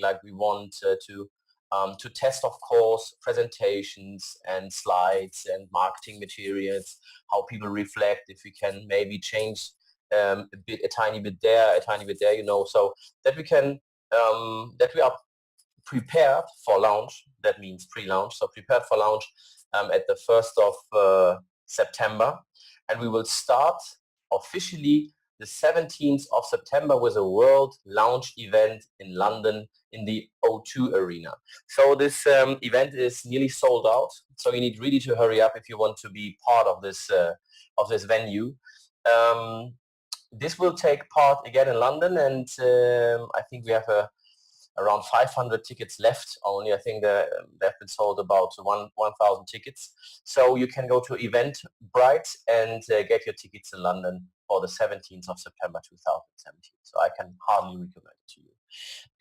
like we want to test, of course, presentations and slides and marketing materials, how people reflect, if we can maybe change a tiny bit there, so that we can, that we are prepared for launch. That means pre-launch, so prepared for launch at the 1st of September, and we will start officially the 17th of September with a world launch event in London in the O2 Arena. So this event is nearly sold out, so you need really to hurry up if you want to be part of this venue. This will take part again in London, and I think we have around 500 tickets left only. I think they've been sold about 1,000 tickets. So you can go to Eventbrite and get your tickets in London for the 17th of September 2017. So I can hardly recommend it to you.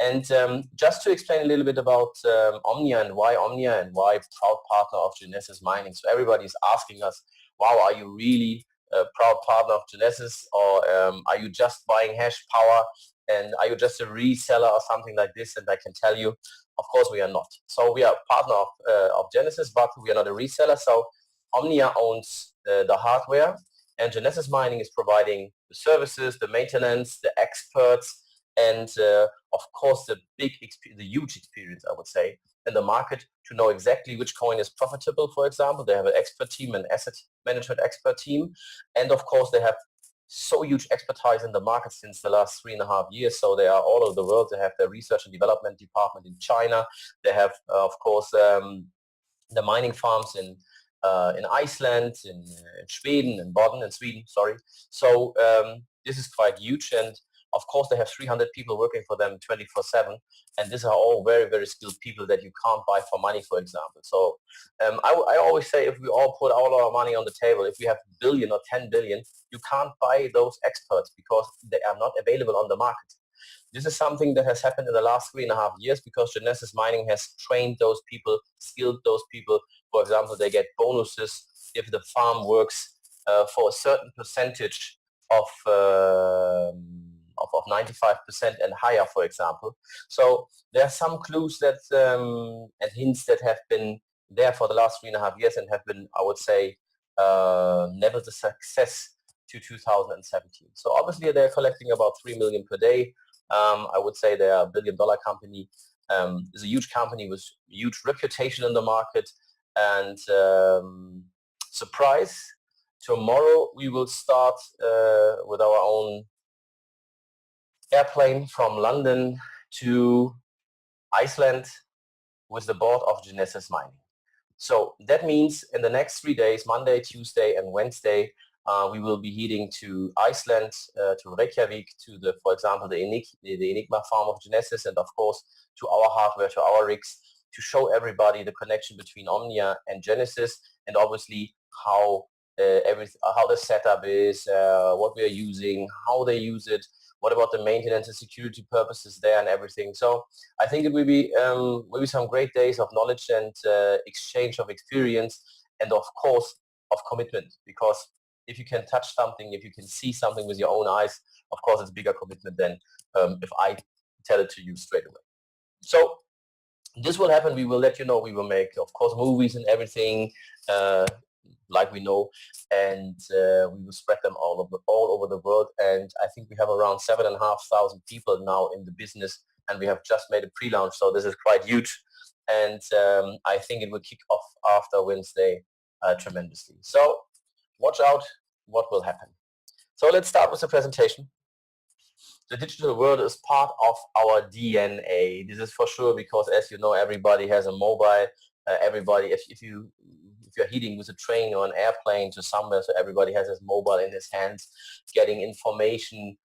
And just to explain a little bit about OMNIA and why proud partner of Genesis Mining. So everybody's asking us, wow, are you really a proud partner of Genesis, or are you just buying hash power, and are you just a reseller or something like this? And I can tell you, of course, we are not. So we are a partner of Genesis, but we are not a reseller. So OMNIA owns the hardware, and Genesis Mining is providing the services, the maintenance, the experts, and of course the huge experience, I would say, in the market to know exactly which coin is profitable. For example, they have an expert team, an asset management expert team, and of course they have so huge expertise in the market since the last 3.5 years. So they are all over the world. They have their research and development department in China. They have, of course, the mining farms in Iceland, in Sweden, in Boden, in Sweden. Sorry. So this is quite huge, and of course they have 300 people working for them 24/7, and these are all very, very skilled people that you can't buy for money, for example. So I always say, if we all put all our money on the table, if we have a billion or 10 billion, you can't buy those experts because they are not available on the market. This is something that has happened in the last 3.5 years because Genesis Mining has trained those people, skilled those people. For example, they get bonuses if the farm works for a certain percentage of 95% and higher, for example. So there are some clues that and hints that have been there for the last 3.5 years and have been, I would say, never the success to 2017. So obviously they're collecting about 3 million per day. I would say they're a $1 billion company. It's a huge company with huge reputation in the market. And surprise, tomorrow we will start with our own airplane from London to Iceland with the board of Genesis Mining. So that means in the next 3 days, Monday, Tuesday, and Wednesday, we will be heading to Iceland, to Reykjavik, to for example, the Enigma farm of Genesis, and of course to our hardware, to our rigs, to show everybody the connection between OMNIA and Genesis, and obviously how the setup is, what we are using, how they use it, what about the maintenance and security purposes there, and everything. So I think it will be some great days of knowledge and exchange of experience, and of course of commitment, because if you can touch something, if you can see something with your own eyes, of course it's a bigger commitment than if I tell it to you straight away. So this will happen. We will let you know. We will make, of course, movies and everything, like we know, and we will spread them all over the world. And I think we have around 7,500 people now in the business, and we have just made a pre-launch, so this is quite huge. And I think it will kick off after Wednesday tremendously. So watch out what will happen. So let's start with the presentation. The digital world is part of our DNA. This is for sure, because as you know, everybody has a mobile. Everybody, if you're heading with a train or an airplane to somewhere, so everybody has his mobile in his hands, getting information,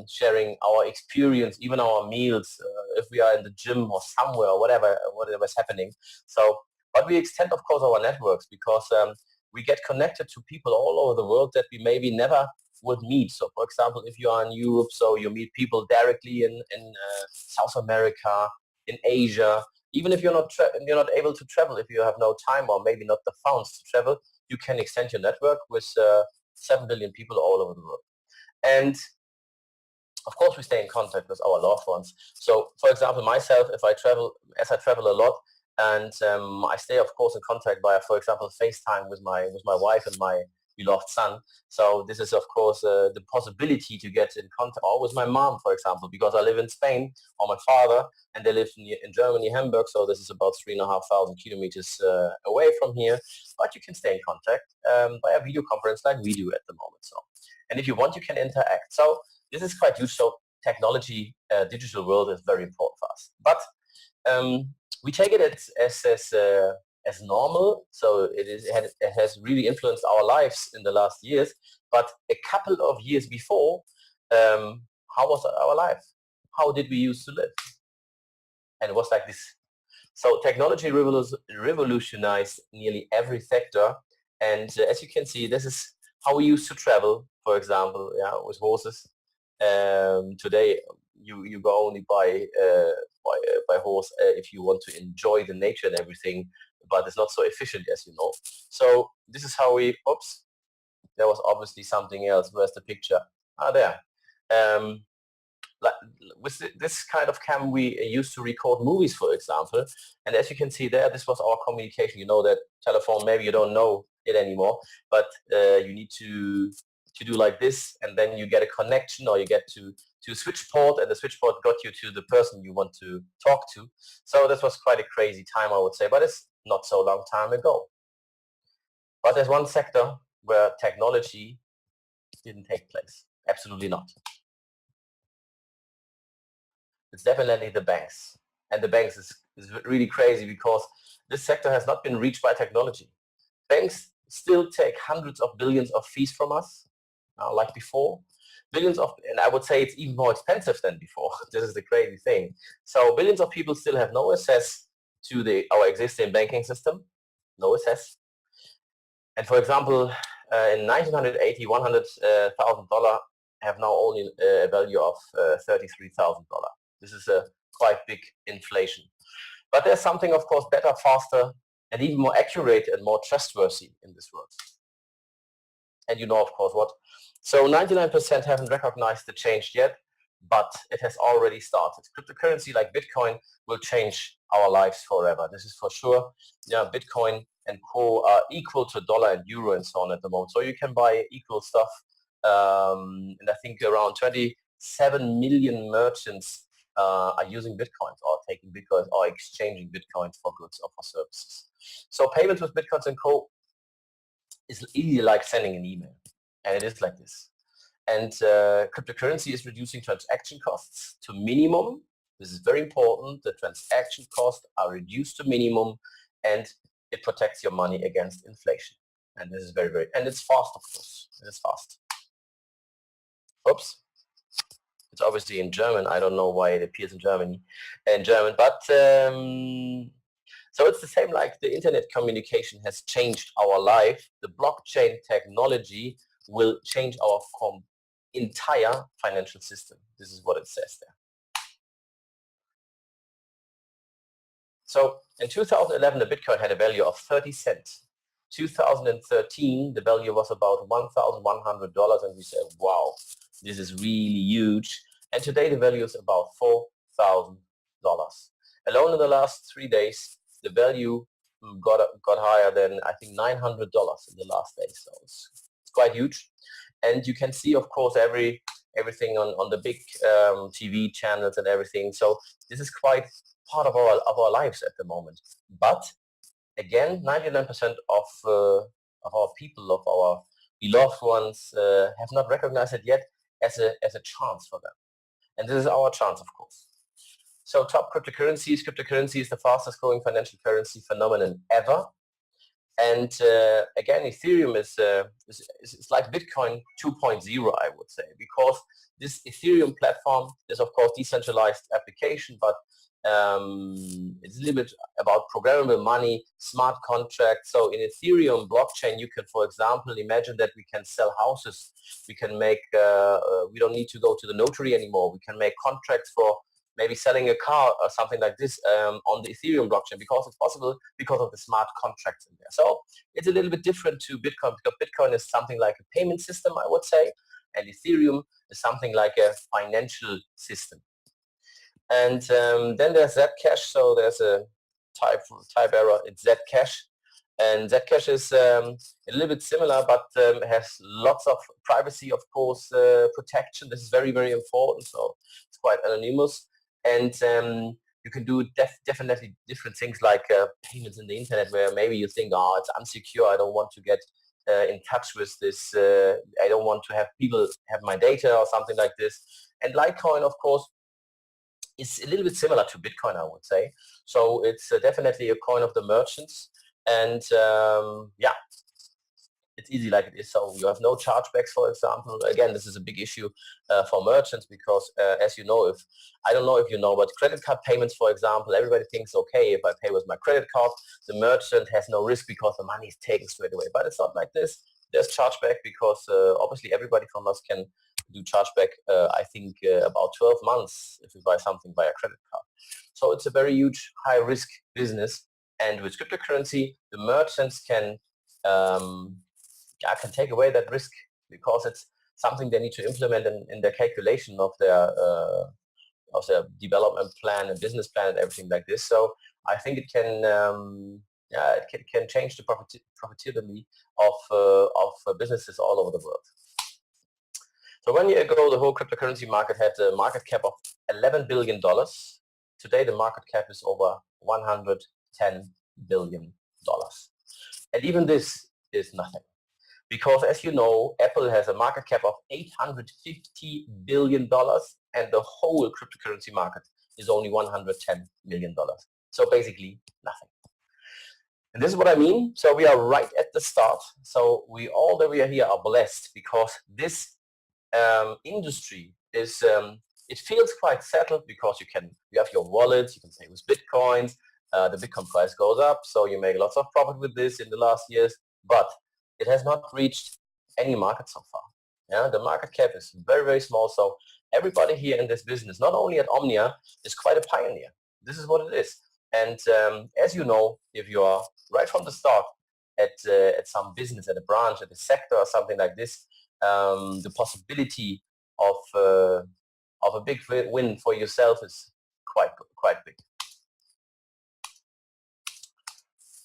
sharing our experience, even our meals, if we are in the gym or somewhere, or whatever's happening. So, but we extend, of course, our networks, because we get connected to people all over the world that we maybe never would meet. So, for example, if you are in Europe, so you meet people directly in South America, in Asia. Even if you're not able to travel, if you have no time or maybe not the funds to travel, you can extend your network with 7 billion people all over the world. And Of course, we stay in contact with our loved ones. So, for example, myself, if I travel, as I travel a lot, and I stay, of course, in contact via, for example, FaceTime with my wife and my beloved son. So this is, of course, the possibility to get in contact, or with my mom, for example, because I live in Spain, or my father, and they live in Germany, Hamburg. So this is about 3,500 kilometers away from here. But you can stay in contact via video conference like we do at the moment. So, and if you want, you can interact. So this is quite useful. Technology, digital world is very important for us. But we take it as normal, so it has really influenced our lives in the last years. But a couple of years before, how was our life? How did we used to live? And it was like this. So technology revolutionized nearly every sector, and as you can see, this is how we used to travel. For example, yeah, with horses. Today, you go only by horse if you want to enjoy the nature and everything, but it's not so efficient, as you know. So this is how we. Oops, there was obviously something else. Where's the picture? Ah, there. Like, with this kind of cam, we used to record movies, for example. And as you can see there, this was our communication. You know that telephone, maybe you don't know it anymore, but you need to do like this, and then you get a connection, or you get to a switch port, and the switch port got you to the person you want to talk to. So this was quite a crazy time, I would say, but it's not so long time ago. But there's one sector where technology didn't take place. Absolutely not. It's definitely the banks. And the banks is really crazy because this sector has not been reached by technology. Banks still take hundreds of billions of fees from us, like before. Billions of, and I would say it's even more expensive than before. This is the crazy thing. So billions of people still have no access to our existing banking system, no access. And for example, in 1980, $100,000 have now only a value of $33,000. This is a quite big inflation. But there's something, of course, better, faster, and even more accurate and more trustworthy in this world. And you know, of course, what? So 99% haven't recognized the change yet, but it has already started. Cryptocurrency like Bitcoin will change our lives forever. This is for sure. Yeah, Bitcoin and Co are equal to dollar and euro and so on at the moment. So you can buy equal stuff. And I think around 27 million merchants are using Bitcoins, or taking Bitcoins, or exchanging Bitcoins for goods or for services. So payments with Bitcoins and Co is easy, like sending an email, and it is like this. And cryptocurrency is reducing transaction costs to minimum. This is very important. The transaction costs are reduced to minimum, and it protects your money against inflation. And this is very, very, and it's fast, of course. It is fast. Oops. It's obviously in German. I don't know why it appears in German, but so it's the same like the internet communication has changed our life. The blockchain technology will change our entire financial system. This is what it says there. So in 2011, the Bitcoin had a value of 30 cents. 2013, the value was about $1,100, and we said, wow, this is really huge. And today the value is about $4,000. Alone in the last 3 days, the value got higher than, I think, $900 in the last day. So it's quite huge. And you can see, of course, everything on the big TV channels and everything. So this is quite part of our lives at the moment. But again, 99% of our people, of our beloved ones, have not recognized it yet as a chance for them. And this is our chance, of course. So top cryptocurrencies. Cryptocurrency is the fastest growing financial currency phenomenon ever. And again, Ethereum is like Bitcoin 2.0, I would say, because this Ethereum platform is, of course, decentralized application, but it's a little bit about programmable money, smart contracts. So in Ethereum blockchain, you can, for example, imagine that we can sell houses. We can make, we don't need to go to the notary anymore. We can make contracts for maybe selling a car or something like this on the Ethereum blockchain, because it's possible because of the smart contracts in there. So it's a little bit different to Bitcoin, because Bitcoin is something like a payment system, I would say. and Ethereum is something like a financial system. And then there's Zcash, so there's a type error, it's Zcash. And Zcash is a little bit similar, but has lots of privacy, of course, protection. This is very, very important, so it's quite anonymous. And you can do definitely different things like payments in the internet, where maybe you think, oh, it's unsecure, I don't want to get in touch with this, I don't want to have people have my data or something like this. And Litecoin, of course, is a little bit similar to Bitcoin, I would say. So it's definitely a coin of the merchants. And yeah, it's easy like it is. So you have no chargebacks, for example. Again, this is a big issue for merchants because, as you know, I don't know if you know, but credit card payments, for example, everybody thinks, okay, if I pay with my credit card, the merchant has no risk because the money is taken straight away. But it's not like this. There's chargeback because obviously everybody from us can do chargeback, I think, about 12 months if you buy something by a credit card. So it's a very huge, high-risk business. And with cryptocurrency, the merchants can take away that risk because it's something they need to implement in their calculation of their development plan and business plan and everything like this. So I think it can can change the profitability of businesses all over the world. So 1 year ago, the whole cryptocurrency market had a market cap of $11 billion. Today, the market cap is over $110 billion. And even this is nothing. Because as you know, Apple has a market cap of $850 billion and the whole cryptocurrency market is only $110 million. So basically nothing. And this is what I mean. So we are right at the start. So all that we are here are blessed because this industry is, it feels quite settled because you have your wallet, you can pay with Bitcoins, the Bitcoin price goes up, so you make lots of profit with this in the last years, but it has not reached any market so far. Yeah, the market cap is very, very small, so everybody here in this business, not only at OMNIA, is quite a pioneer. This is what it is. And as you know, if you are right from the start at some business, at a branch, at a sector or something like this, the possibility of a big win for yourself is quite big.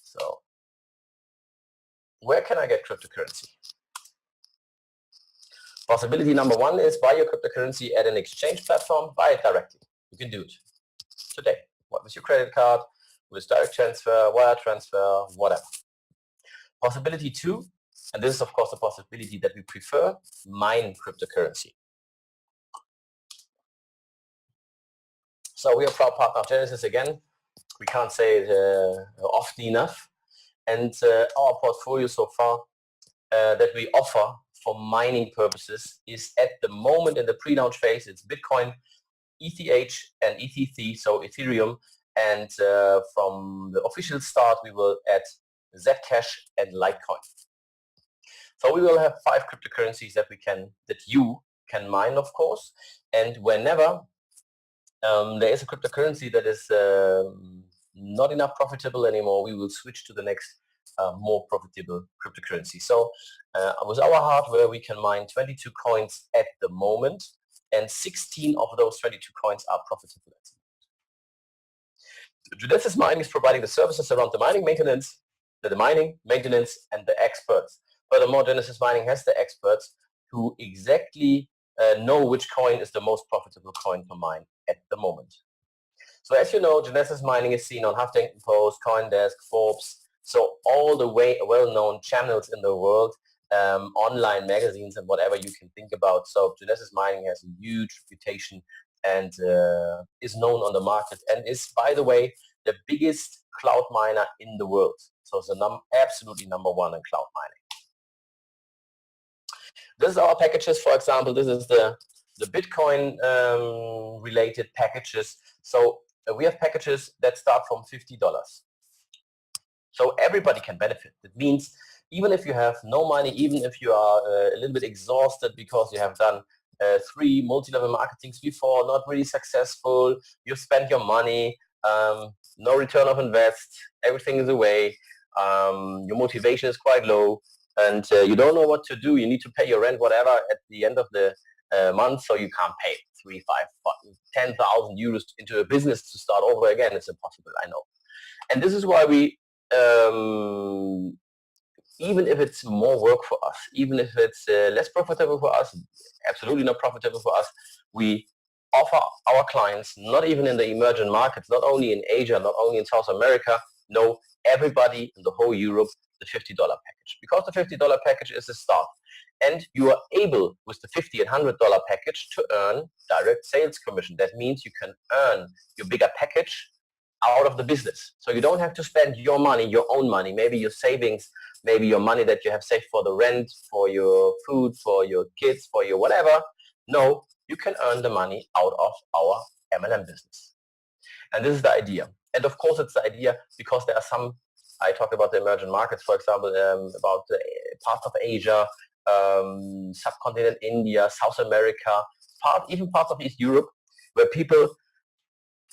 So where can I get cryptocurrency? Possibility number one is buy your cryptocurrency at an exchange platform, buy it directly. You can do it today. With your credit card, with direct transfer, wire transfer, whatever. Possibility two, and this is of course the possibility that we prefer, mine cryptocurrency. So we are a proud partner of Genesis again. We can't say it often enough. And our portfolio so far that we offer for mining purposes is at the moment in the pre-launch phase, it's Bitcoin, ETH, and ETC, so Ethereum. And from the official start, we will add Zcash and Litecoin. So we will have 5 cryptocurrencies that you can mine, of course. And whenever there is a cryptocurrency that is not enough profitable anymore, we will switch to the next more profitable cryptocurrency. So with our hardware, we can mine 22 coins at the moment, and 16 of those 22 coins are profitable. Genesis Mining is providing the services around the mining maintenance, and the experts. Furthermore, Genesis Mining has the experts who exactly know which coin is the most profitable coin to mine at the moment. So as you know, Genesis Mining is seen on Huffington Post, CoinDesk, Forbes, so all the well-known channels in the world, online magazines and whatever you can think about. So Genesis Mining has a huge reputation and is known on the market and is, by the way, the biggest cloud miner in the world. So it's absolutely number one in cloud mining. This is our packages, for example. This is the Bitcoin related packages. So we have packages that start from $50. So everybody can benefit. It means even if you have no money, even if you are a little bit exhausted because you have done 3 multi-level marketings before, not really successful, you've spent your money, no return of invest, everything is away, your motivation is quite low, and you don't know what to do. You need to pay your rent, whatever, at the end of the month, so you can't pay 3, 5, 10,000 euros into a business to start over again. It's impossible, I know. And this is why we, even if it's more work for us, even if it's less profitable for us, absolutely not profitable for us, we offer our clients, not even in the emerging markets, not only in Asia, not only in South America, no, everybody in the whole Europe, the $50 package. Because the $50 package is a start. And you are able, with the $50 and $100 package, to earn direct sales commission. That means you can earn your bigger package out of the business. So you don't have to spend your money, your own money, maybe your savings, maybe your money that you have saved for the rent, for your food, for your kids, for your whatever. No, you can earn the money out of our MLM business. And this is the idea. And of course, it's the idea because there are some, I talked about the emerging markets, for example, about the parts of Asia, subcontinent India, South America, even parts of East Europe, where people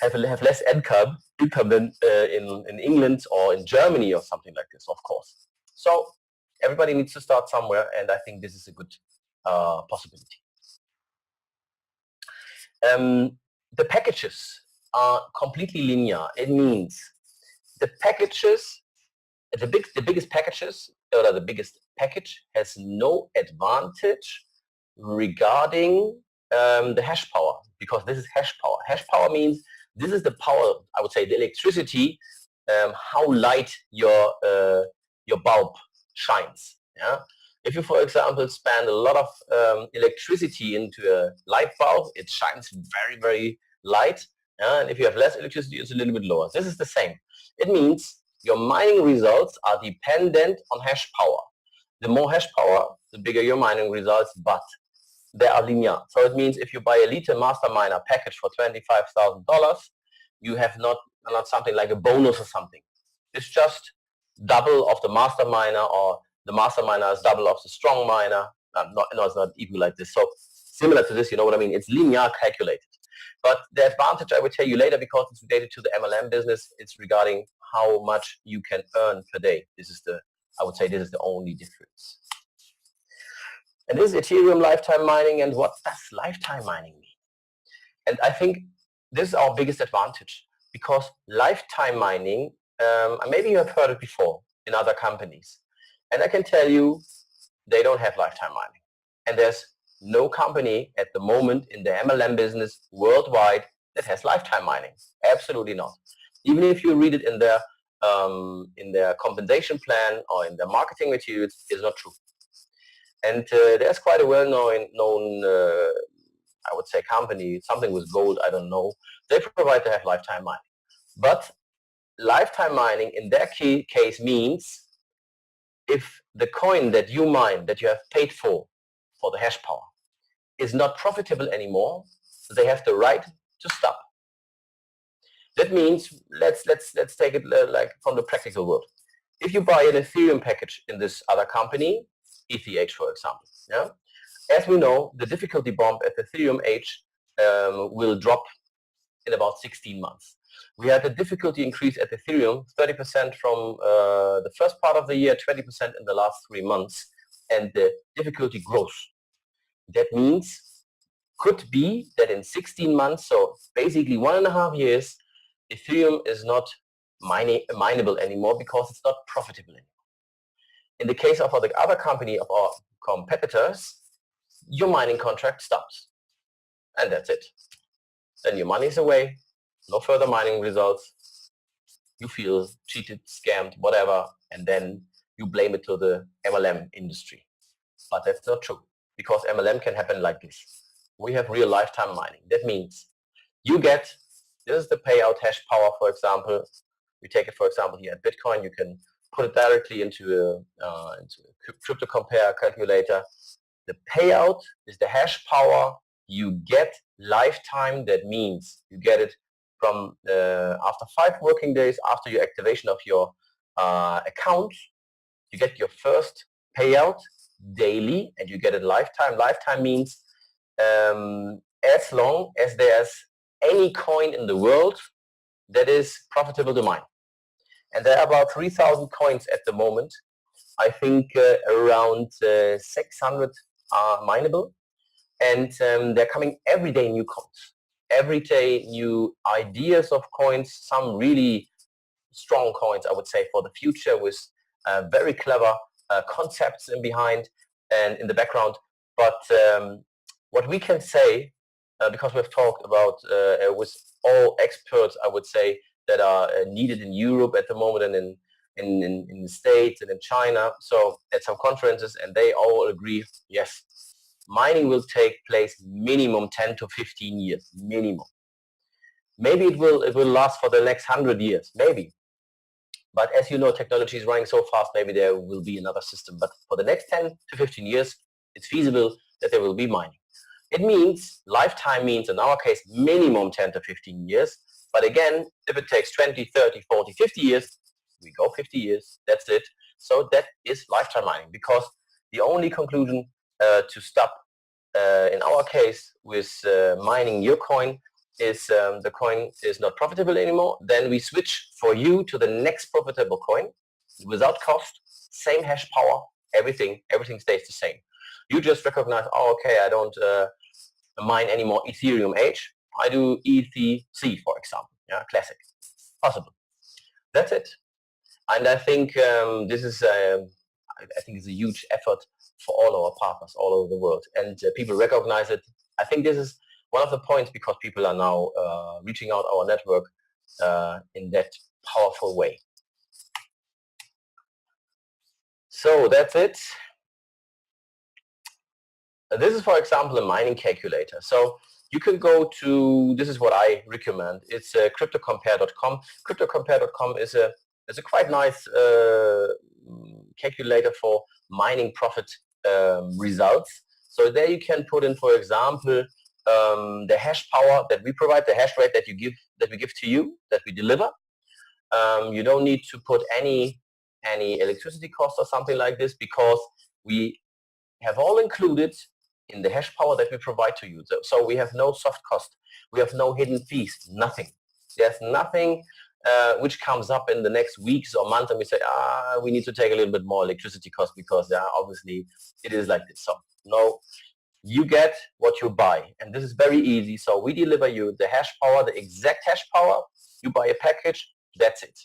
have less income than in England or in Germany or something like this, of course. So everybody needs to start somewhere, and I think this is a good possibility. The packages are completely linear. It means the packages, the biggest packages, or the biggest package has no advantage regarding the hash power, because this is hash power. Hash power means this is the power, I would say, the electricity, how light your bulb shines. Yeah. If you, for example, spend a lot of electricity into a light bulb, it shines very, very light. And if you have less electricity, it's a little bit lower. This is the same. It means your mining results are dependent on hash power. The more hash power, the bigger your mining results, but they are linear. So it means if you buy a Elite Master Miner package for $25,000, you have not something like a bonus or something. It's just double of the Master Miner, or the Master Miner is double of the Strong Miner. No, it's not even like this. So similar to this, you know what I mean? It's linear calculated. But the advantage I will tell you later, because it's related to the MLM business, it's regarding how much you can earn per day. This is the, I would say, this is the only difference. And this is Ethereum lifetime mining. And what does lifetime mining mean? And I think this is our biggest advantage, because lifetime mining, maybe you have heard it before in other companies. And I can tell you, they don't have lifetime mining. And there's no company at the moment in the MLM business worldwide that has lifetime mining. Absolutely not. Even if you read it in their compensation plan or in their marketing materials, it's not true. And there's quite a well-known, I would say, company, something with gold, I don't know. They provide to have lifetime mining. But lifetime mining in their case means if the coin that you mine, that you have paid for the hash power, is not profitable anymore, they have the right to stop. That means, let's take it like from the practical world. If you buy an Ethereum package in this other company, ETH, for example, yeah, as we know, the difficulty bomb at Ethereum H will drop in about 16 months. We had a difficulty increase at Ethereum, 30% from the first part of the year, 20% in the last 3 months, and the difficulty grows. That means, could be that in 16 months, so basically 1.5 years, Ethereum is not mineable anymore because it's not profitable anymore. In the case of the other company of our competitors, your mining contract stops. And that's it. Then your money is away, no further mining results. You feel cheated, scammed, whatever, and then you blame it to the MLM industry. But that's not true, because MLM can happen like this. We have real lifetime mining. That means you get, this is the payout hash power, for example. We take it, for example, here at Bitcoin. You can put it directly into a crypto compare calculator. The payout is the hash power you get lifetime. That means you get it from after 5 working days after your activation of your account. You get your first payout daily, and you get it lifetime. Lifetime means as long as there's any coin in the world that is profitable to mine. And there are about 3,000 coins at the moment I think around 600 are mineable, and they're coming every day new coins. Every day new ideas of coins, some really strong coins, I would say, for the future with very clever concepts in behind and in the background. But what we can say, because we've talked about with all experts, I would say, that are needed in Europe at the moment and in the States and in China, so at some conferences, and they all agree, yes, mining will take place minimum 10 to 15 years, minimum. Maybe it will last for the next 100 years, maybe. But as you know, technology is running so fast, maybe there will be another system. But for the next 10 to 15 years, it's feasible that there will be mining. It means, lifetime means in our case, minimum 10 to 15 years. But again, if it takes 20, 30, 40, 50 years, we go 50 years, that's it. So that is lifetime mining, because the only conclusion to stop, in our case, with mining your coin is the coin is not profitable anymore. Then we switch for you to the next profitable coin without cost, same hash power, everything stays the same. You just recognize, oh, okay, I don't mine anymore Ethereum H. I do ETC, for example. Yeah, classic. Possible. That's it. And I think this is I think it's a huge effort for all our partners all over the world, and people recognize it. I think this is one of the points, because people are now reaching out our network in that powerful way. So that's it. This is, for example, a mining calculator. So you can go to, this is what I recommend. It's cryptocompare.com. Cryptocompare.com is a quite nice calculator for mining profit results. So there you can put in, for example, the hash power that we provide, the hash rate that we give to you, that we deliver. You don't need to put any electricity cost or something like this, because we have all included in the hash power that we provide to you. So we have no soft cost, we have no hidden fees, nothing. There's nothing which comes up in the next weeks or months and we say, we need to take a little bit more electricity cost, because obviously it is like this. So no, you get what you buy, and this is very easy. So we deliver you the hash power, the exact hash power. You buy a package, that's it.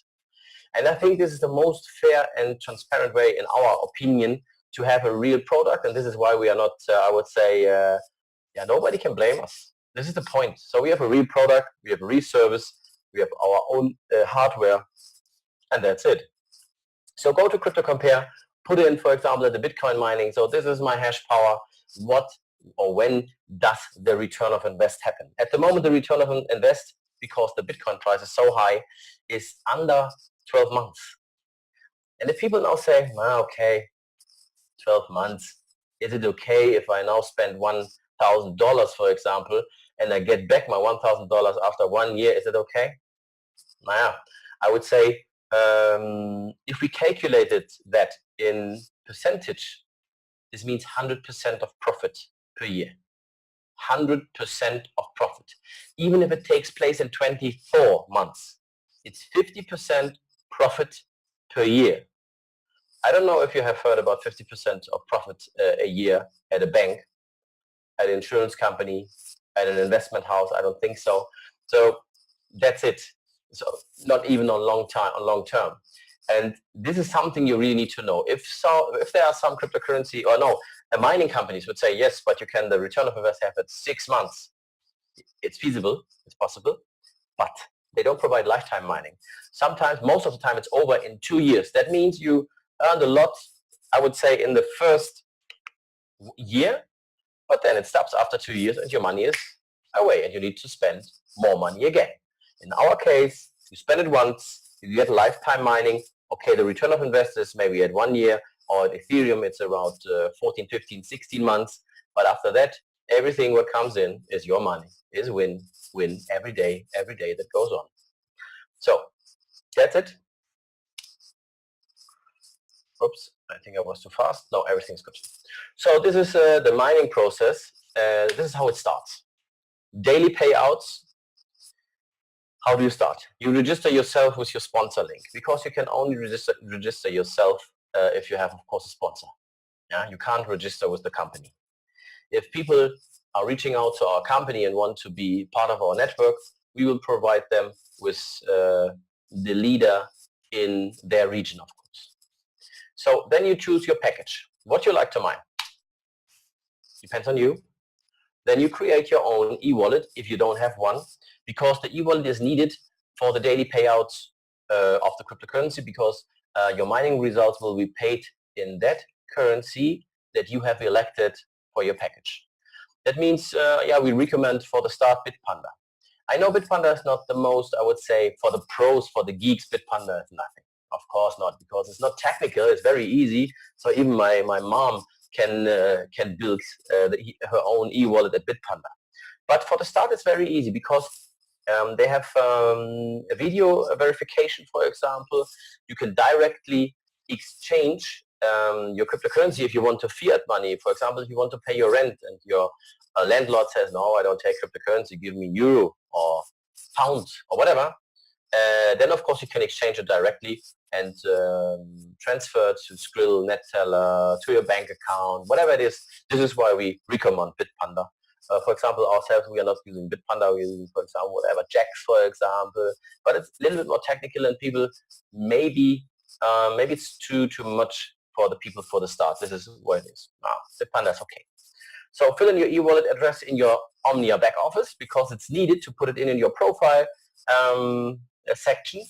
And I think this is the most fair and transparent way, in our opinion, to have a real product. And this is why we are not, I would say, nobody can blame us. This is the point. So we have a real product, we have a real service, we have our own hardware, and that's it. So go to Crypto Compare, put in, for example, the Bitcoin mining. So this is my hash power. What or when does the return of invest happen? At the moment, the return of invest, because the Bitcoin price is so high, is under 12 months. And if people now say, well, okay, 12 months, is it okay if I now spend $1,000, for example, and I get back my $1,000 after 1 year? Is it okay? I would say if we calculated that in percentage, this means 100% of profit per year. 100% of profit. Even if it takes place in 24 months, it's 50% profit per year. I don't know if you have heard about 50% of profit a year at a bank, at an insurance company, at an investment house. I don't think so. So that's it. So not even on long term. And this is something you really need to know. If there are some cryptocurrency, or no, mining companies would say, yes, but you can, the return of invest have at 6 months. It's feasible, it's possible, but they don't provide lifetime mining. Sometimes, most of the time, it's over in 2 years. That means you earned a lot, I would say, in the first year, but then it stops after 2 years and your money is away and you need to spend more money again. In our case, you spend it once, you get lifetime mining. Okay, the return of investors maybe at 1 year, or at Ethereum it's around 14, 15, 16 months. But after that, everything what comes in is your money, is win every day that goes on. So that's it. Oops, I think I was too fast. No, everything's good. So this is the mining process. This is how it starts. Daily payouts. How do you start? You register yourself with your sponsor link, because you can only register yourself if you have, of course, a sponsor. Yeah, you can't register with the company. If people are reaching out to our company and want to be part of our network, we will provide them with the leader in their region, of course. So then you choose your package, what you like to mine. Depends on you. Then you create your own e-wallet if you don't have one, because the e-wallet is needed for the daily payouts of the cryptocurrency, because your mining results will be paid in that currency that you have elected for your package. That means, yeah, we recommend for the start Bitpanda. I know Bitpanda is not the most, I would say, for the pros, for the geeks, Bitpanda is nothing. Of course not, because it's not technical. It's very easy. So even my mom can build her own e-wallet at Bitpanda. But for the start, it's very easy because they have a video verification, for example. You can directly exchange your cryptocurrency if you want to fiat money. For example, if you want to pay your rent and your landlord says, no, I don't take cryptocurrency, give me euro or pounds or whatever, then of course you can exchange it directly and transfer to Skrill, Netteller, to your bank account, whatever it is. This is why we recommend Bitpanda. For example, ourselves, we are not using Bitpanda, we're using, for example, whatever, Jax, for example, but it's a little bit more technical and people maybe it's too much for the people for the start. This is what it is. Bitpanda is okay. So fill in your e-wallet address in your OMNIA back office because it's needed to put it in your profile section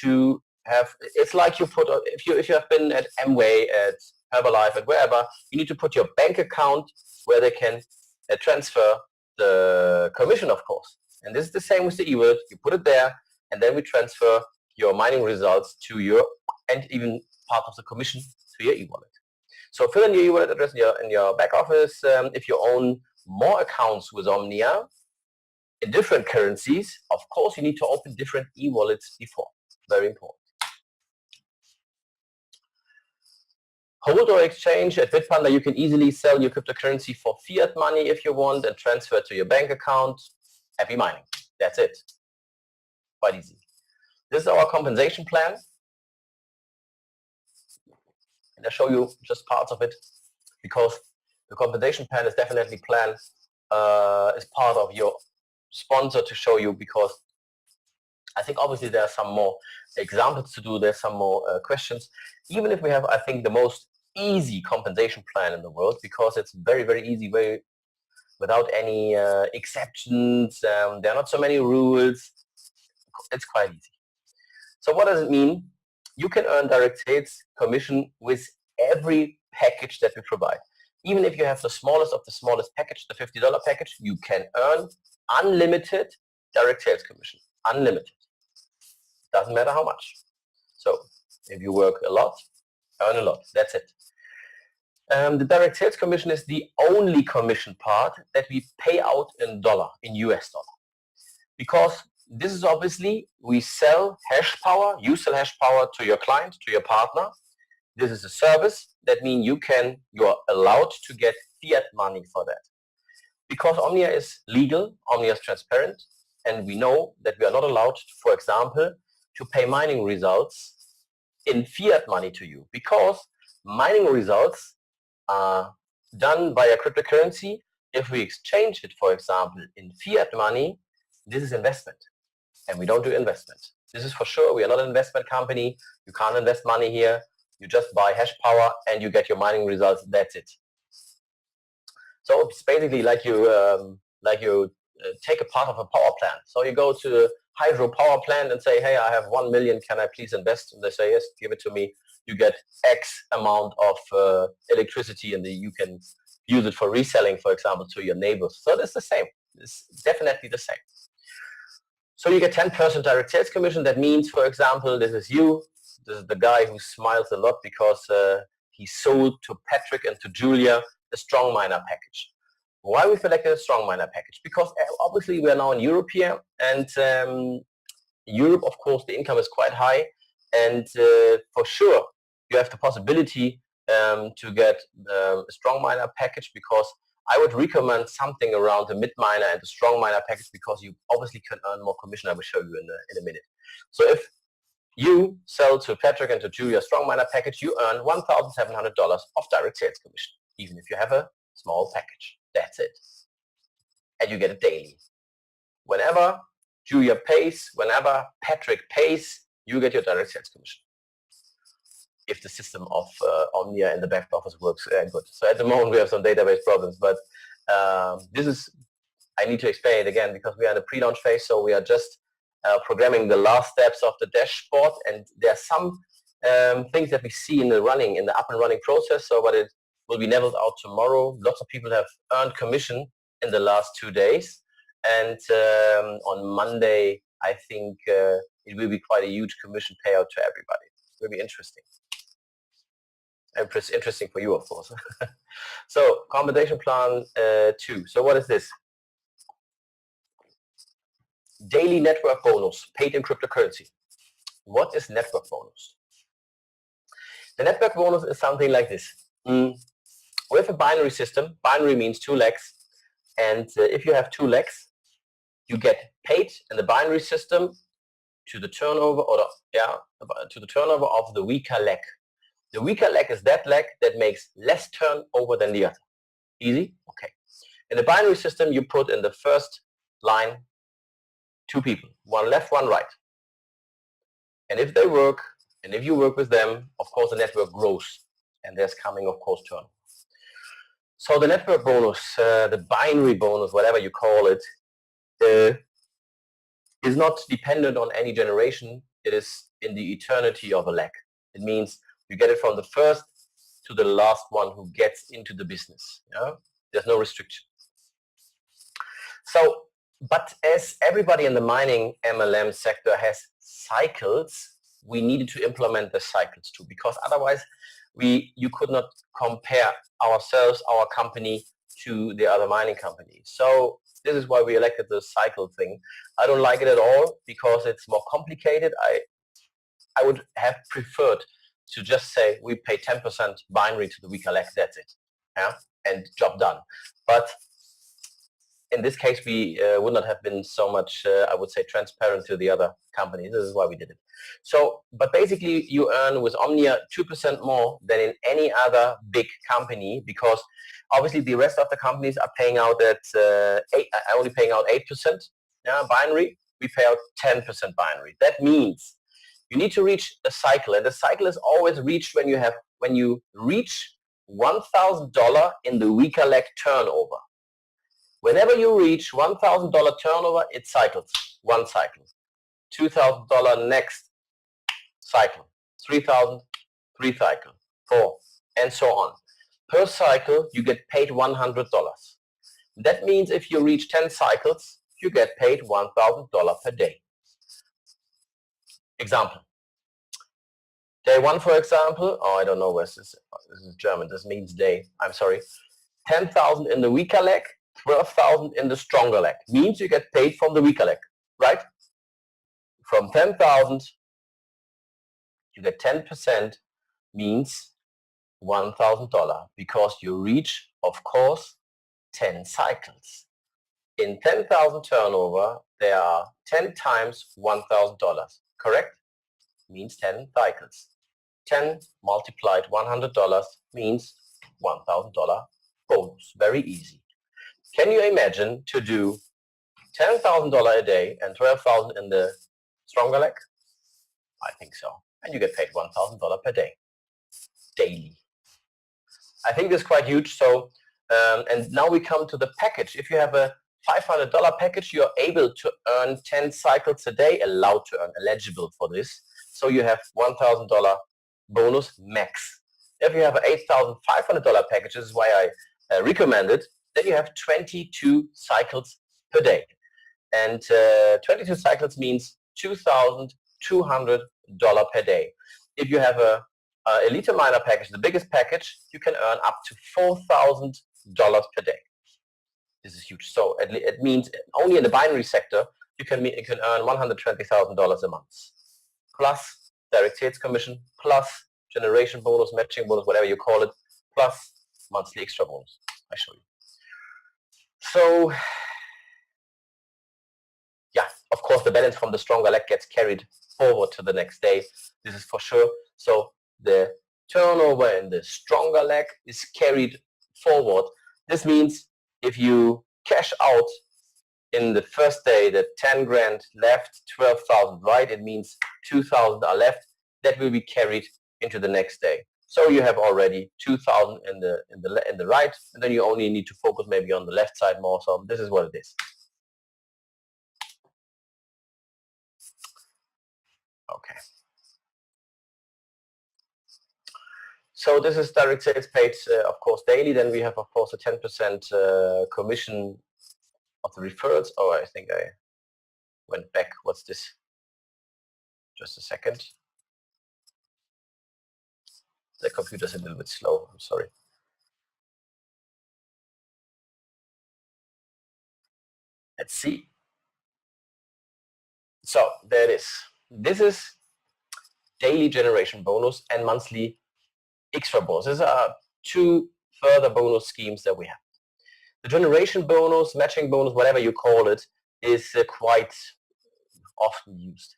to have. It's like you put if you have been at Amway, at Herbalife, and wherever, you need to put your bank account where they can transfer the commission, of course. And this is the same with the e-wallet. You put it there, and then we transfer your mining results to your, and even part of the commission to your e-wallet. So fill in your e-wallet address in your back office. If you own more accounts with Omnia in different currencies, of course you need to open different e-wallets before. Very important. Hold or exchange at Bitpanda, you can easily sell your cryptocurrency for fiat money if you want and transfer it to your bank account. Happy mining. That's it. Quite easy. This is our compensation plan. And I show you just parts of it because the compensation plan is definitely planned as part of your sponsor to show you, because I think obviously there are some more examples to do. There's some more questions. Even if we have, I think, the most easy compensation plan in the world, because it's very, very easy, without any exceptions. There are not so many rules. It's quite easy. So what does it mean? You can earn direct sales commission with every package that we provide. Even if you have the smallest of the smallest package, the $50 package, you can earn unlimited direct sales commission. Unlimited. Doesn't matter how much. So if you work a lot, earn a lot. That's it. The direct sales commission is the only commission part that we pay out in US dollar. Because this is obviously, we sell hash power, you sell hash power to your client, to your partner. This is a service. That means you are allowed to get fiat money for that. Because Omnia is legal, Omnia is transparent, and we know that we are not allowed, for example, to pay mining results in fiat money to you, because mining results are done by a cryptocurrency. If we exchange it, for example, in fiat money, this is investment, and we don't do investment. This is for sure. We are not an investment company. You can't invest money here. You just buy hash power and you get your mining results. That's it. So it's basically like you take a part of a power plant. So you go to a hydro power plant and say, hey, I have 1 million. Can I please invest? And they say, yes, give it to me. You get X amount of electricity, and you can use it for reselling, for example, to your neighbors. So it's the same. It's definitely the same. So you get 10% direct sales commission. That means, for example, this is you. This is the guy who smiles a lot because he sold to Patrick and to Julia a strong miner package. Why we selected a strong miner package? Because obviously we are now in Europe here, and Europe, of course, the income is quite high, and for sure you have the possibility to get a strong miner package, because I would recommend something around the mid miner and the strong miner package, because you obviously can earn more commission. I will show you in a minute. So if You sell to Patrick and to Julia strong miner package, you earn $1,700 of direct sales commission, even if you have a small package. That's it. And you get it daily. Whenever Julia pays, whenever Patrick pays, you get your direct sales commission. If the system of OMNIA in the back office works good. So at the moment we have some database problems, but this is, I need to explain it again because we are in the pre-launch phase, so we are just programming the last steps of the dashboard, and there are some things that we see in the up and running process, so but it will be leveled out tomorrow. Lots of people have earned commission in the last 2 days, and on Monday I think it will be quite a huge commission payout to everybody. It will be interesting. Interesting for you, of course. So compensation plan 2. So what is this? Daily network bonus paid in cryptocurrency. What is network bonus? The network bonus is something like this. We have a binary system. Binary means 2 legs, and if you have 2 legs, you get paid in the binary system to the turnover to the turnover of the weaker leg. The weaker leg is that leg that makes less turnover than the other. Easy? Okay. In the binary system, you put in the first line 2 people, one left, one right. And if they work, and if you work with them, of course the network grows, and there's coming, of course, turnover. So the network bonus, the binary bonus, whatever you call it, is not dependent on any generation. It is in the eternity of a leg. It means you get it from the first to the last one who gets into the business. Yeah? There's no restriction. So, but as everybody in the mining MLM sector has cycles, we needed to implement the cycles too, because otherwise you could not compare ourselves, our company, to the other mining companies. So this is why we elected the cycle thing. I don't like it at all because it's more complicated. I would have preferred to just say we pay 10% binary to the weaker leg, that's it, yeah, and job done. But in this case, we would not have been so much, I would say, transparent to the other companies. This is why we did it. So, but basically, you earn with Omnia 2% more than in any other big company, because obviously the rest of the companies are paying out at only paying out 8%, yeah, binary. We pay out 10% binary. That means you need to reach a cycle, and the cycle is always reached when you reach $1,000 in the weaker leg turnover. Whenever you reach $1,000 turnover, it cycles. One cycle. $2,000 next cycle. $3,000, 3 cycle. 4, and so on. Per cycle, you get paid $100. That means if you reach 10 cycles, you get paid $1,000 per day. Example. Day 1, for example, I don't know where this is German, this means day, I'm sorry. 10,000 in the weaker leg, 12,000 in the stronger leg. Means you get paid from the weaker leg, right? From 10,000, you get 10%, means $1,000, because you reach, of course, 10 cycles. In 10,000 turnover, there are 10 times $1,000, correct? Means 10 cycles. 10 multiplied $100 means $1,000 bonus. Very easy. Can you imagine to do $10,000 a day and 12,000 in the stronger leg? I think so. And you get paid $1,000 per day, daily. I think this is quite huge. So, and now we come to the package. If you have a $500 package, you're able to earn 10 cycles a day, allowed to earn, eligible for this. So you have $1,000 bonus max. If you have an $8,500 package, this is why I recommend it, then you have 22 cycles per day. And 22 cycles means $2,200 per day. If you have a elite miner package, the biggest package, you can earn up to $4,000 per day. This is huge. So it means only in the binary sector, you can earn $120,000 a month, plus direct sales commission, plus generation bonus, matching bonus, whatever you call it, plus monthly extra bonus. I show you. So, yeah, of course, the balance from the stronger leg gets carried forward to the next day. This is for sure. So the turnover in the stronger leg is carried forward. This means if you cash out in the first day, the 10 grand left, 12,000 right, it means 2,000 are left. That will be carried into the next day. So you have already 2,000 in the right, and then you only need to focus maybe on the left side more. So this is what it is. Okay. So this is direct sales paid, of course, daily. Then we have, of course, a 10% commission of the referrals. Oh, I think I went back. What's this? Just a second. The computer's a little bit slow. I'm sorry. Let's see. So there it is. This is daily generation bonus and monthly extra bonus. These are two further bonus schemes that we have. The generation bonus, matching bonus, whatever you call it, is quite often used.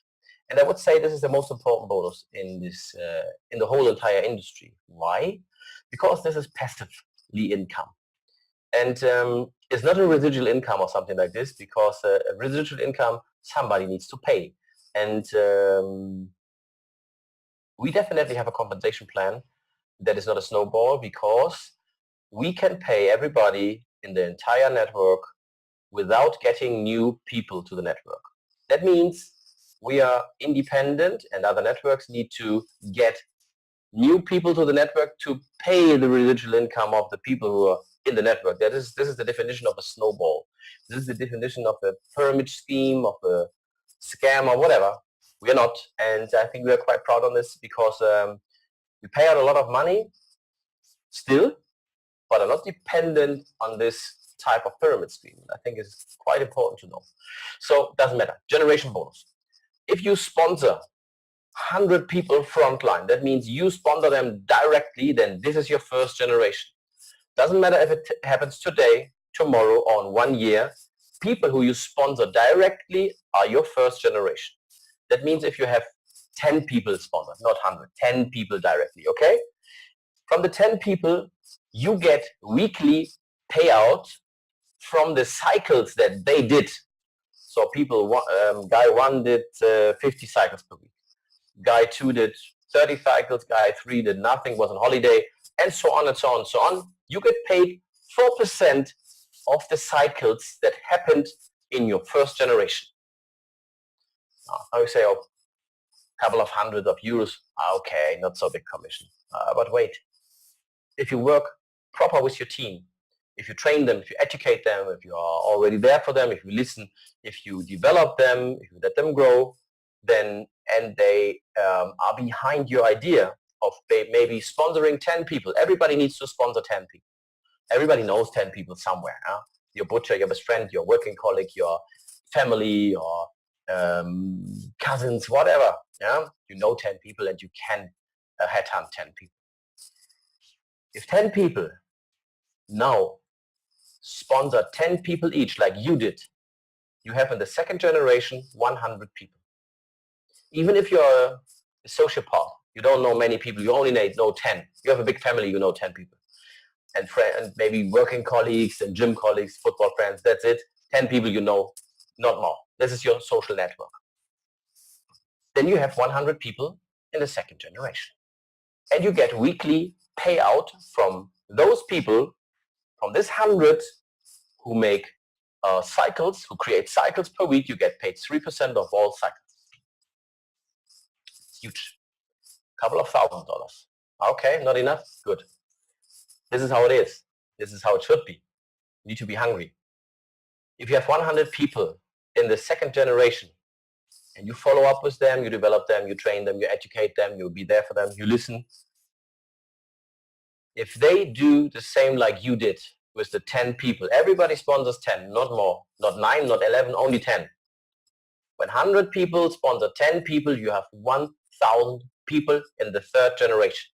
And I would say this is the most important bonus in this in the whole entire industry. Why? Because this is passively income. And it's not a residual income or something like this, because a residual income somebody needs to pay. And we definitely have a compensation plan that is not a snowball, because we can pay everybody in the entire network without getting new people to the network. That means we are independent, and other networks need to get new people to the network to pay the residual income of the people who are in the network. This is the definition of a snowball. This is the definition of a pyramid scheme, of a scam, or whatever. We are not, and I think we are quite proud on this, because we pay out a lot of money still, but are not dependent on this type of pyramid scheme. I think it's quite important to know. So doesn't matter. Generation bonus. If you sponsor 100 people frontline, that means you sponsor them directly, then this is your first generation. Doesn't matter if it happens today, tomorrow, or in 1 year. People who you sponsor directly are your first generation. That means if you have 10 people sponsored, not 100, 10 people directly, okay? From the 10 people, you get weekly payout from the cycles that they did. So guy 1 did 50 cycles per week. Guy 2 did 30 cycles. Guy 3 did nothing, was on holiday, and so on and so on and so on. You get paid 4% of the cycles that happened in your first generation. Now you say, oh, a couple of hundred of euros. Okay, not so big commission. But wait, if you work proper with your team, if you train them, if you educate them, if you are already there for them, if you listen, if you develop them, if you let them grow, then, and they are behind your idea of maybe sponsoring 10 people. Everybody needs to sponsor 10 people. Everybody knows 10 people somewhere. Huh? Your butcher, your best friend, your working colleague, your family, or cousins, whatever. Yeah? You know 10 people, and you can headhunt 10 people. If 10 people now sponsor 10 people each, like you did, you have in the second generation 100 people. Even if you're a sociopath, you don't know many people, you only know 10. You have a big family, you know 10 people. And maybe working colleagues and gym colleagues, football friends, that's it. 10 people you know, not more. This is your social network. Then you have 100 people in the second generation. And you get weekly payout from those people, from this 100 who make cycles, who create cycles per week. You get paid 3% of all cycles. It's huge. A couple of $1,000s. Okay, not enough? Good. This is how it is. This is how it should be. You need to be hungry. If you have 100 people in the second generation, and you follow up with them, you develop them, you train them, you educate them, you'll be there for them, you listen. If they do the same like you did with the 10 people, everybody sponsors 10, not more, not 9, not 11, only 10. When 100 people sponsor 10 people, you have 1,000 people in the third generation.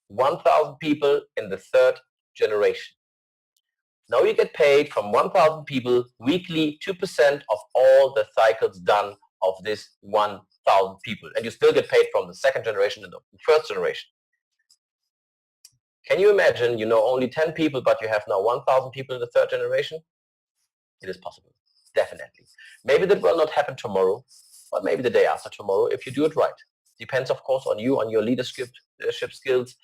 1,000 people in the third generation. Now you get paid from 1,000 people weekly, 2% of all the cycles done of this 1,000 people. And you still get paid from the second generation and the first generation. Can you imagine, you know only 10 people, but you have now 1,000 people in the third generation? It is possible, definitely. Maybe that will not happen tomorrow, but maybe the day after tomorrow if you do it right. Depends, of course, on you, on your leadership skills,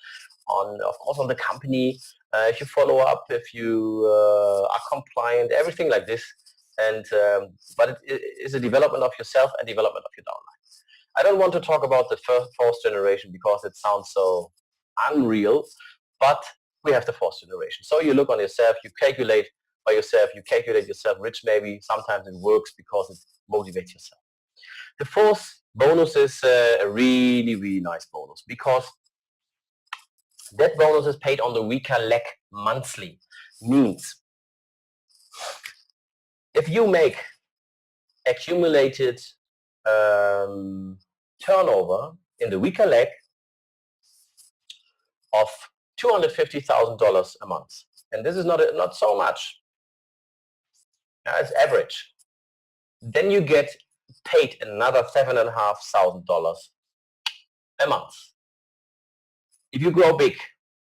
on, of course, on the company, if you follow up, if you are compliant, everything like this. And but it is a development of yourself and development of your downline. I don't want to talk about the fourth generation because it sounds so unreal, but we have the fourth generation. So you look on yourself, you calculate by yourself, you calculate yourself rich maybe. Sometimes it works because it motivates yourself. The fourth bonus is a really, really nice bonus because that bonus is paid on the weaker leg monthly. Means if you make accumulated turnover in the weaker leg of $250,000 a month, and this is not so much, it's average, then you get paid another $7,500 a month. If you grow big,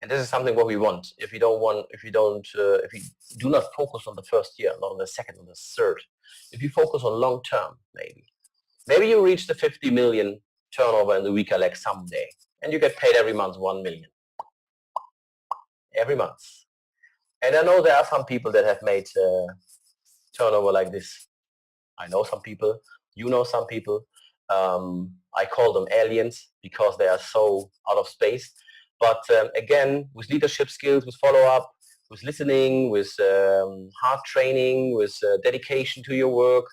and this is something what we want, if you do not focus on the first year, not on the second, on the third, if you focus on long term, maybe you reach the 50 million turnover in the weaker leg someday, and you get paid every month 1 million every month. And I know there are some people that have made turnover like this. I know some people, you know some people. I call them aliens because they are so out of space. But again, with leadership skills, with follow-up, with listening, with hard training, with dedication to your work,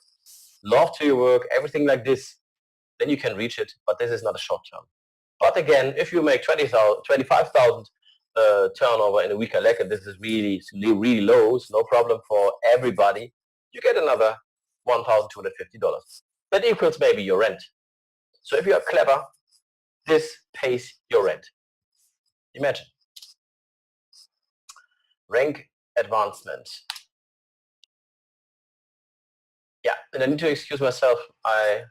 love to your work, everything like this, then you can reach it. But this is not a short term. But again, if you make 25,000 turnover in a weaker leg, and this is really, really low, it's no problem for everybody, you get another $1,250. That equals maybe your rent. So if you are clever, this pays your rent. Imagine. Rank advancement. Yeah, and I need to excuse myself. I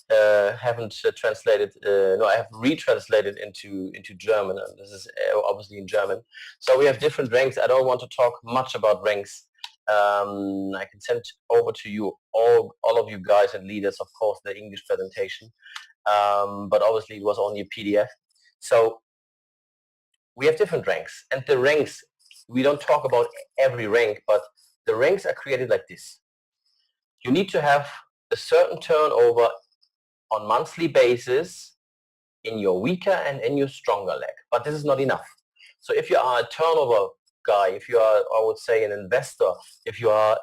haven't translated. No, I have retranslated into German, and this is obviously in German. So we have different ranks. I don't want to talk much about ranks. I can send over to you all of you guys and leaders, of course, the English presentation. But obviously it was only a PDF. So we have different ranks, and the ranks, we don't talk about every rank, but the ranks are created like this. You need to have a certain turnover on monthly basis in your weaker and in your stronger leg, but this is not enough. So if you are a turnover guy, if you are, I would say, an investor, if you are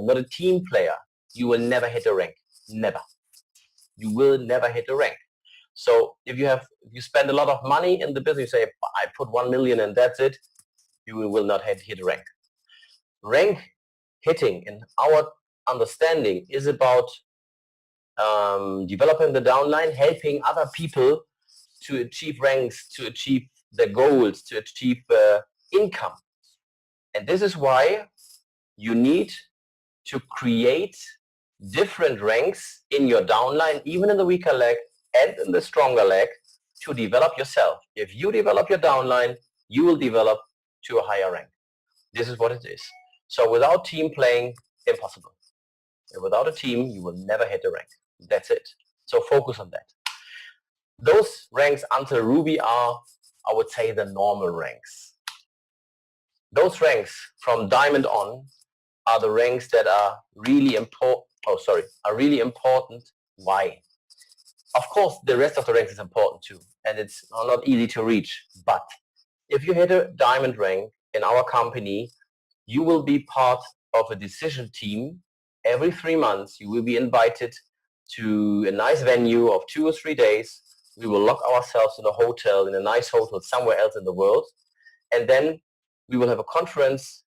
not a team player, you will never hit a rank. Never. You will never hit a rank. So if you spend a lot of money in the business, you say, I put 1 million and that's it, you will not hit a rank. Rank hitting, in our understanding, is about developing the downline, helping other people to achieve ranks, to achieve their goals, to achieve income. And this is why you need to create different ranks in your downline, even in the weaker leg and in the stronger leg, to develop yourself. If you develop your downline, you will develop to a higher rank. This is what it is. So without team playing, impossible. And without a team, you will never hit a rank. That's it. So focus on that. Those ranks until Ruby are, I would say, the normal ranks. Those ranks from Diamond on are the ranks that are really important. Are really important. Why? Of course, the rest of the ranks is important too, and it's not easy to reach. But if you hit a diamond rank in our company, you will be part of a decision team. Every 3 months, you will be invited to a nice venue of 2 or 3 days. We will lock ourselves in a hotel, in a nice hotel somewhere else in the world, and then we will have a conference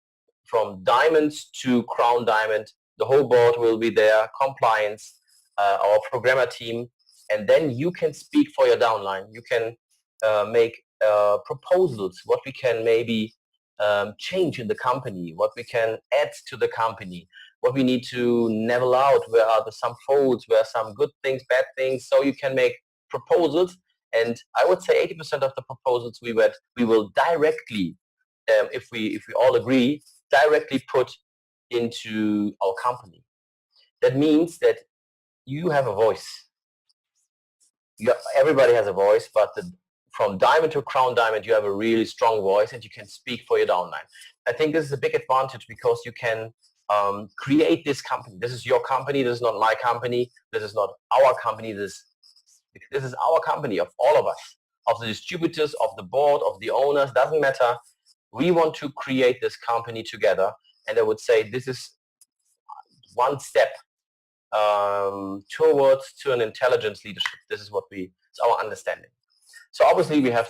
from diamonds to crown diamond. The whole board will be there, compliance, our programmer team, and then you can speak for your downline. You can make proposals, what we can maybe change in the company, what we can add to the company, what we need to level out, where are some faults, where are some good things, bad things, so you can make proposals. And I would say 80% of the proposals we will directly, if we all agree, directly put into our company. That means that you have a voice. Everybody has a voice, but from diamond to crown diamond, you have a really strong voice and you can speak for your downline. I think this is a big advantage because you can create this company. This is your company. This is not my company. This is not our company. This is our company, of all of us, of the distributors, of the board, of the owners. Doesn't matter. We want to create this company together. And I would say this is one step towards to an intelligence leadership. This is what it's our understanding. So obviously we have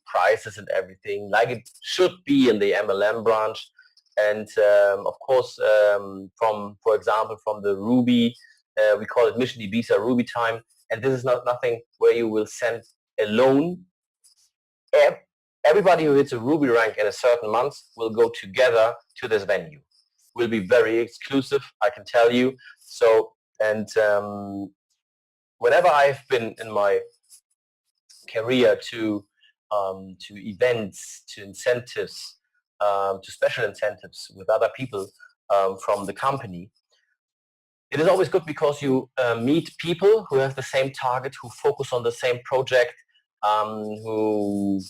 prices and everything like it should be in the MLM branch. And of course, for example, from the Ruby, we call it Mission Ibiza Ruby time. And this is nothing where you will send a loan. Everybody who hits a Ruby rank in a certain month will go together to this venue. Will be very exclusive, I can tell you. So, and whenever I've been in my career to events, to incentives, to special incentives with other people from the company, it is always good because you meet people who have the same target, who focus on the same project, who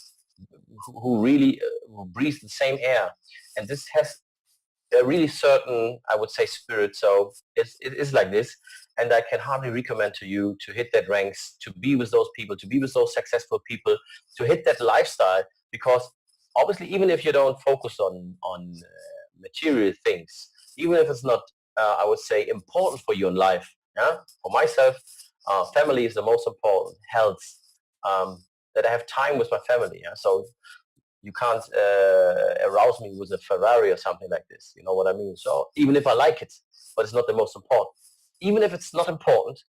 really breathe the same air, and this has a really certain, I would say, spirit. So it is like this, and I can hardly recommend to you to hit that ranks, to be with those people, to be with those successful people, to hit that lifestyle. Because obviously, even if you don't focus on material things, even if it's not, I would say, important for you in life. Yeah, for myself, family is the most important. Health, that I have time with my family. Yeah, so you can't arouse me with a Ferrari or something like this. You know what I mean? So even if I like it, but it's not the most important. Even if it's not important,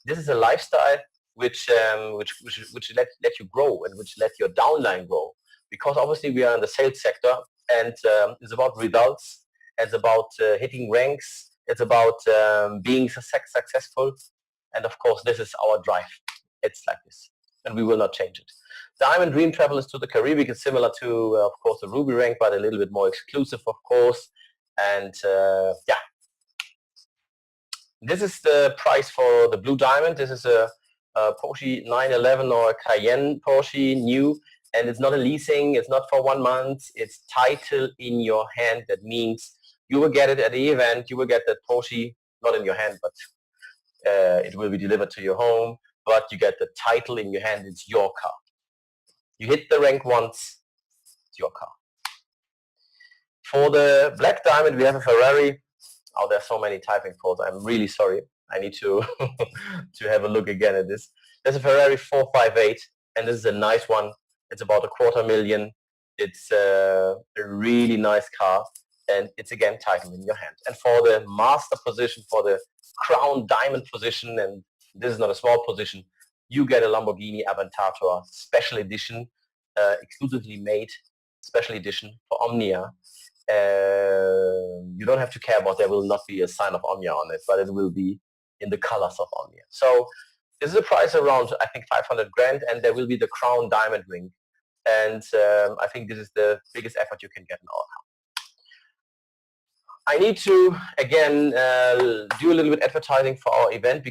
this is a lifestyle which let you grow and which let your downline grow. Because obviously we are in the sales sector, and it's about results. It's about hitting ranks. It's about being successful. And of course, this is our drive. It's like this, and we will not change it. Diamond Dream Travelers to the Caribbean is similar to, of course, the Ruby rank, but a little bit more exclusive, of course. And yeah, this is the price for the Blue Diamond. This is a Porsche 911 or a Cayenne Porsche new, and it's not a leasing. It's not for 1 month. It's title in your hand. That means you will get it at the event. You will get that Porsche not in your hand, but it will be delivered to your home. But you get the title in your hand. It's your car. You hit the rank once, it's your car. For the Black Diamond, we have a Ferrari. Oh, there's so many typing faults. I'm really sorry. I need to to have a look again at this. There's a Ferrari 458, and this is a nice one. It's about $250,000. It's a really nice car, and it's again title in your hand. And for the master position, for the crown diamond position, and this is not a small position, you get a Lamborghini Aventador special edition, exclusively made special edition for OMNIA. You don't have to care about, there will not be a sign of OMNIA on it, but it will be in the colors of OMNIA. So this is a price around, I think, 500 grand, and there will be the crown diamond ring. And I think this is the biggest effort you can get in our house. I need to, again, do a little bit advertising for our event,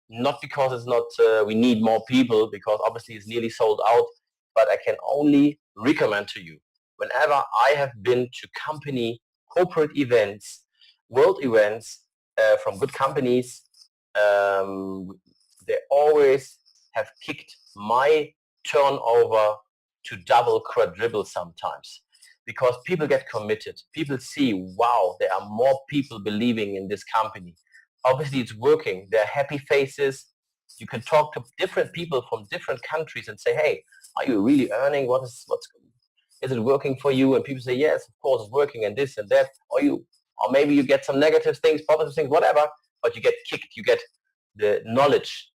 not because it's not, we need more people, because obviously it's nearly sold out, but I can only recommend to you, whenever I have been to company, corporate events, world events from good companies, they always have kicked my turnover to double, quadruple sometimes. Because people get committed. People see, wow, there are more people believing in this company. Obviously, it's working. There are happy faces. You can talk to different people from different countries and say, hey, are you really earning? Is it working for you? And people say, yes, of course, it's working, and this and that. Or maybe you get some negative things, positive things, whatever, but you get kicked. You get the knowledge.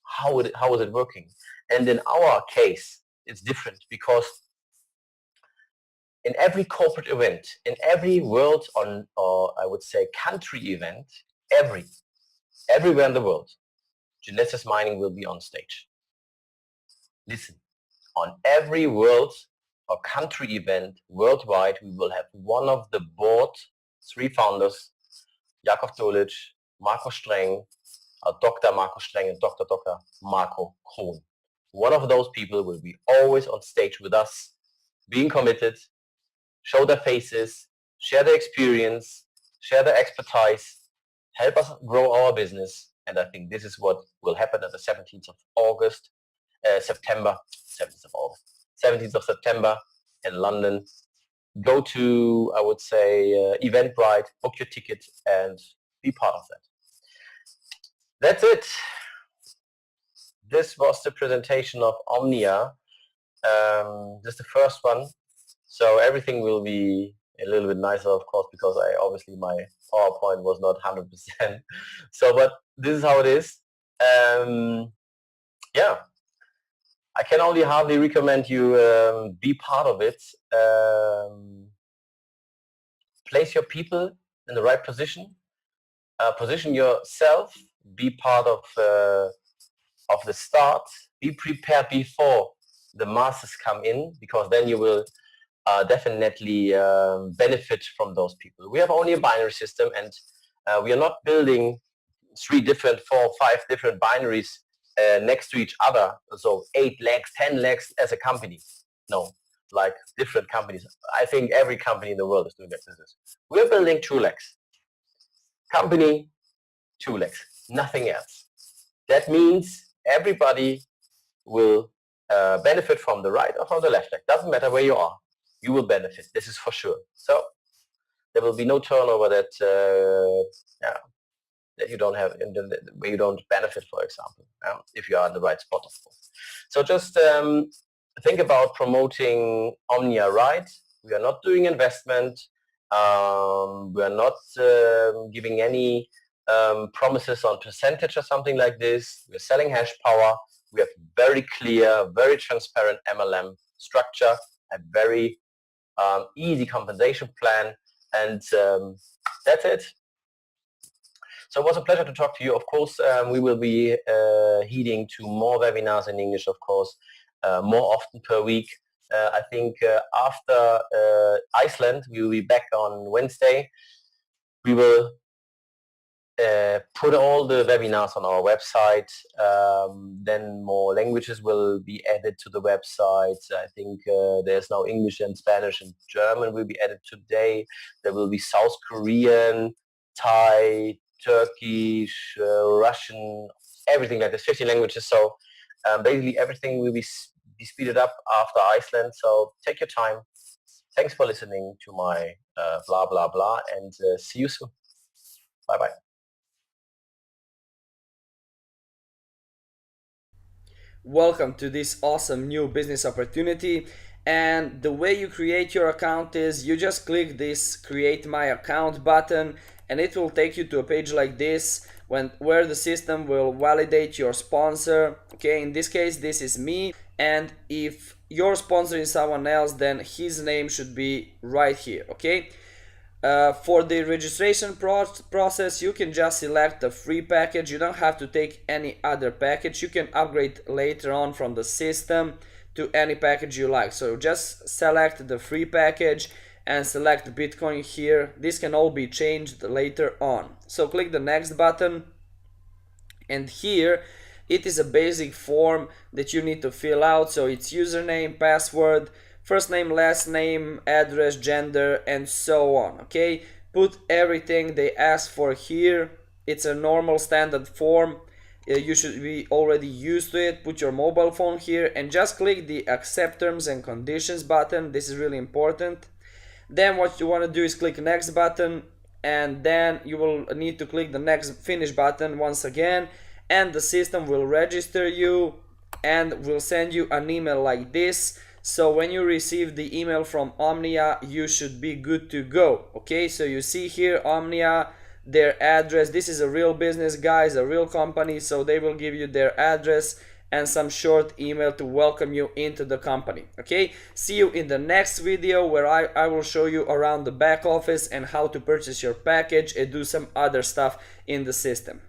How is it working? And in our case, it's different because in every corporate event, in every world or I would say country event, everywhere in the world, Genesis Mining will be on stage. Listen, on every world or country event worldwide, we will have one of the board, 3 founders, Jakob Dolic, Marco Streng, Dr. Marco Streng and Dr. Marco Krohn. One of those people will be always on stage with us, being committed, show their faces, share their experience, share their expertise, help us grow our business. And I think this is what will happen on the 17th of August, September, 17th of August, 17th of September in London. Go to, I would say, Eventbrite, book your ticket and be part of that. That's it. This was the presentation of OMNIA. This is the first one. So everything will be a little bit nicer, of course, because obviously my PowerPoint was not 100%. So, but this is how it is. Yeah, I can only hardly recommend you be part of it. Place your people in the right position. Position yourself. Be part of the start. Be prepared before the masses come in, because then you will definitely benefit from those people. We have only a binary system, and we are not building 3 different, 4, 5 different binaries next to each other. So 8 legs, 10 legs as a company. No, like different companies. I think every company in the world is doing that business. We're building 2 legs. Company, 2 legs, nothing else. That means everybody will benefit from the right or from the left leg. Doesn't matter where you are. You will benefit. This is for sure. So there will be no turnover that you don't have, where you don't benefit, for example, if you are in the right spot, of course. So just think about promoting OMNIA right. We are not doing investment. We are not giving any promises on percentage or something like this. We're selling hash power. We have very clear, very transparent MLM structure, a very easy compensation plan, and that's it. So it was a pleasure to talk to you. Of course, we will be heading to more webinars in English, of course, more often per week. I think after Iceland, we will be back on Wednesday. We will put all the webinars on our website. Then more languages will be added to the website. I think there's now English and Spanish and German will be added today. There will be South Korean, Thai, Turkish, Russian, everything like this, 50 languages. So basically everything will be speeded up after Iceland. So take your time. Thanks for listening to my blah, blah, blah, and see you soon. Bye-bye. Welcome to this awesome new business opportunity. And the way you create your account is you just click this create my account button, and it will take you to a page like this where the system will validate your sponsor. Okay, in this case this is me, and if your sponsor is someone else, then his name should be right here. Okay, for the registration process, you can just select the free package. You don't have to take any other package. You can upgrade later on from the system to any package you like. So just select the free package and select Bitcoin here. This can all be changed later on. So click the next button, and here it is a basic form that you need to fill out. So it's username, password, first name, last name, address, gender, and so on. Okay, put everything they ask for here. It's a normal standard form. You should be already used to it. Put your mobile phone here and just click the accept terms and conditions button. This is really important. Then what you want to do is click next button, and then you will need to click the next finish button once again, and the system will register you and will send you an email like this. So when you receive the email from OMNIA, you should be good to go. Okay, so you see here OMNIA, their address. This is a real business, guys, a real company, so they will give you their address and some short email to welcome you into the company. Okay, see you in the next video where I will show you around the back office and how to purchase your package and do some other stuff in the system.